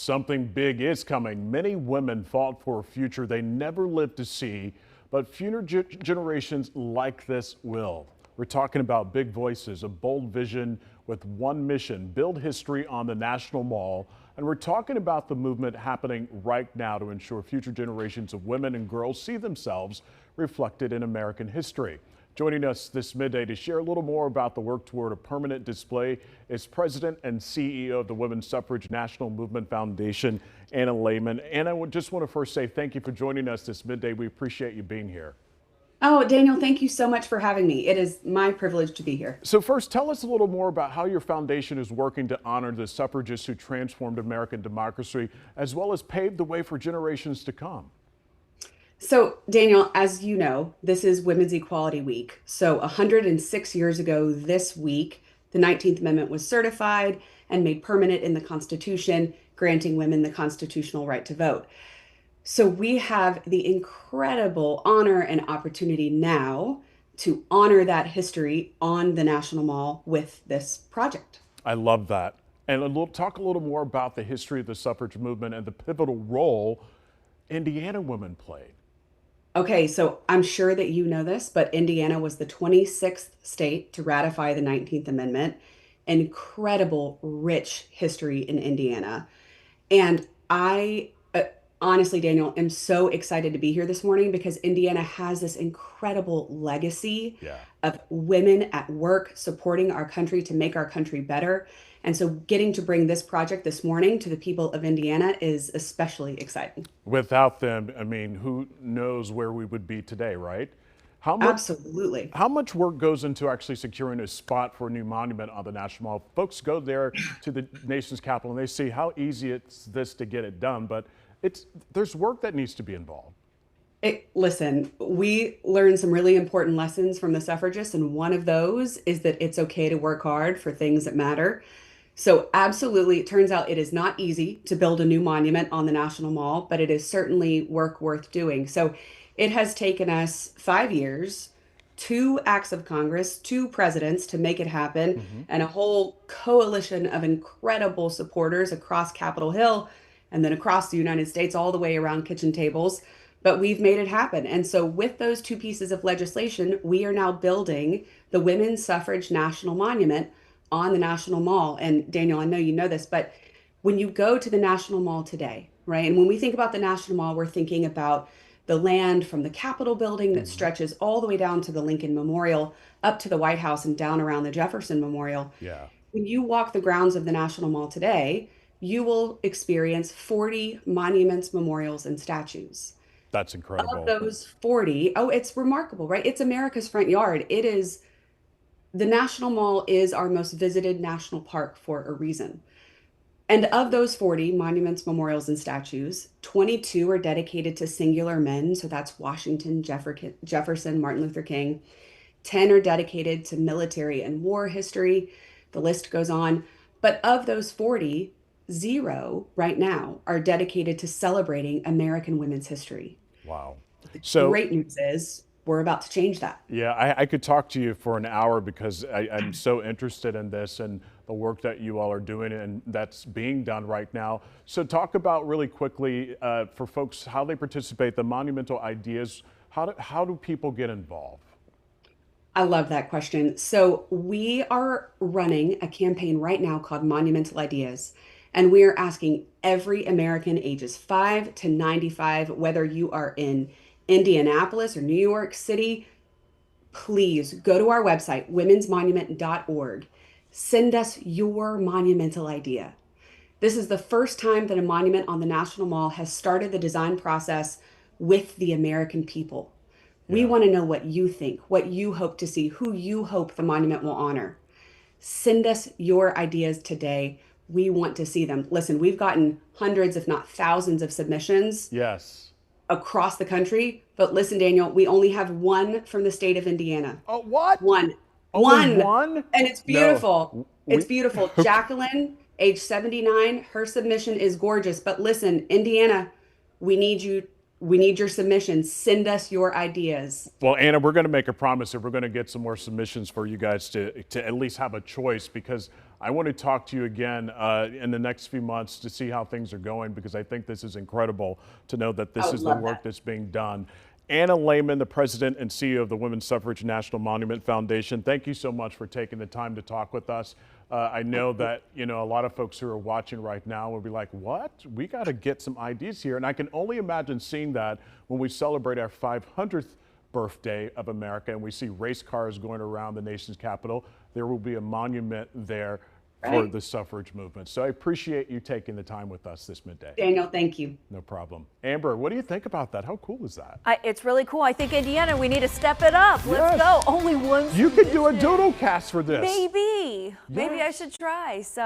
Something big is coming. Many women fought for a future they never lived to see, but future generations like this will. We're talking about big voices, a bold vision with one mission: build history on the National Mall. And we're talking about the movement happening right now to ensure future generations of women and girls see themselves reflected in American history. Joining us this midday to share a little more about the work toward a permanent display is President and CEO of the Women's Suffrage National Movement Foundation, Anna Lehman. And I just want to first say thank you for joining us this midday. We appreciate you being here. Oh, Daniel, thank you so much for having me. It is my privilege to be here. So first, tell us a little more about how your foundation is working to honor the suffragists who transformed American democracy, as well as paved the way for generations to come. So, Daniel, as you know, this is Women's Equality Week. So, 106 years ago this week, the 19th Amendment was certified and made permanent in the Constitution, granting women the constitutional right to vote. So, we have the incredible honor and opportunity now to honor that history on the National Mall with this project. I love that. And talk a little more about the history of the suffrage movement and the pivotal role Indiana women played. Okay, so I'm sure that you know this, but Indiana was the 26th state to ratify the 19th Amendment. Incredible, rich history in Indiana. And I honestly, Daniel, am so excited to be here this morning because Indiana has this incredible legacy Yeah. of women at work supporting our country to make our country better. And so getting to bring this project this morning to the people of Indiana is especially exciting. Without them, I mean, who knows where we would be today, right? How much, Absolutely. how much work goes into actually securing a spot for a new monument on the National Mall? Folks go there to the nation's capital and they see how easy it's this to get it done, but there's work that needs to be involved. Listen, we learned some really important lessons from the suffragists, and one of those is that it's okay to work hard for things that matter. So, absolutely, it turns out it is not easy to build a new monument on the National Mall, but it is certainly work worth doing. So, it has taken us 5 years, two acts of Congress, two presidents to make it happen, and a whole coalition of incredible supporters across Capitol Hill and then across the United States, all the way around kitchen tables. But we've made it happen. And so, with those two pieces of legislation, we are now building the Women's Suffrage National Monument on the National Mall. And Daniel, I know you know this, but when you go to the National Mall today, right? And when we think about the National Mall, we're thinking about the land from the Capitol building that Mhm. stretches all the way down to the Lincoln Memorial, up to the White House and down around the Jefferson Memorial. Yeah, When you walk the grounds of the National Mall today, you will experience 40 monuments, memorials, and statues. that's Of incredible. those 40, oh, it's remarkable, right? It's America's front yard. The National Mall is our most visited national park for a reason. And of those 40 monuments, memorials, and statues, 22 are dedicated to singular men. So that's Washington, Jefferson, Martin Luther King. 10 are dedicated to military and war history. The list goes on. But of those 40, zero right now are dedicated to celebrating American women's history. Wow. The So great news is we're about to change that. yeah, I could talk to you for an hour because I'm so interested in this and the work that you all are doing and that's being done right now. So talk about really quickly for folks how they participate, the monumental ideas. How do people get involved? I love that question. So, we are running a campaign right now called Monumental Ideas, and we are asking every American ages 5 to 95, whether you are in Indianapolis or New York City, please go to our website, womensmonument.org. Send us your monumental idea. This is the first time that a monument on the National Mall has started the design process with the American people. We Yeah. want to know what you think, what you hope to see, who you hope the monument will honor. Send us your ideas today. We want to see them. Listen, we've gotten hundreds, if not thousands, of submissions Yes. across the country. But listen, Daniel, we only have one from the state of Indiana. Oh, what? One. Only One. one? And it's No. beautiful. It's We beautiful. okay. Jacqueline, age 79, her submission is gorgeous. But listen, Indiana, we need you. We need your submissions. Send us your ideas. Well, Anna, we're going to make a promise that we're going to get some more submissions for you guys to at least have a choice because I want to talk to you again in the next few months to see how things are going, because I think this is incredible to know that I this would is the love work that. that's being done. Anna Lehman, the president and CEO of the Women's Suffrage National Monument Foundation, thank you so much for taking the time to talk with us. I know that, a lot of folks who are watching right now will be like, what? We got to get some ideas here. And I can only imagine seeing that when we celebrate our 500th birthday of America and we see race cars going around the nation's capital. There will be a monument there for the suffrage movement. So I appreciate you taking the time with us this midday. Daniel, thank you. No problem. Amber, what do you think about that? How cool is that? It's really cool. I think, Indiana, we need to step it up. Let's Yes. go. Only one. You could do a doodle cast for this. Maybe. Maybe I Yes. should try. So.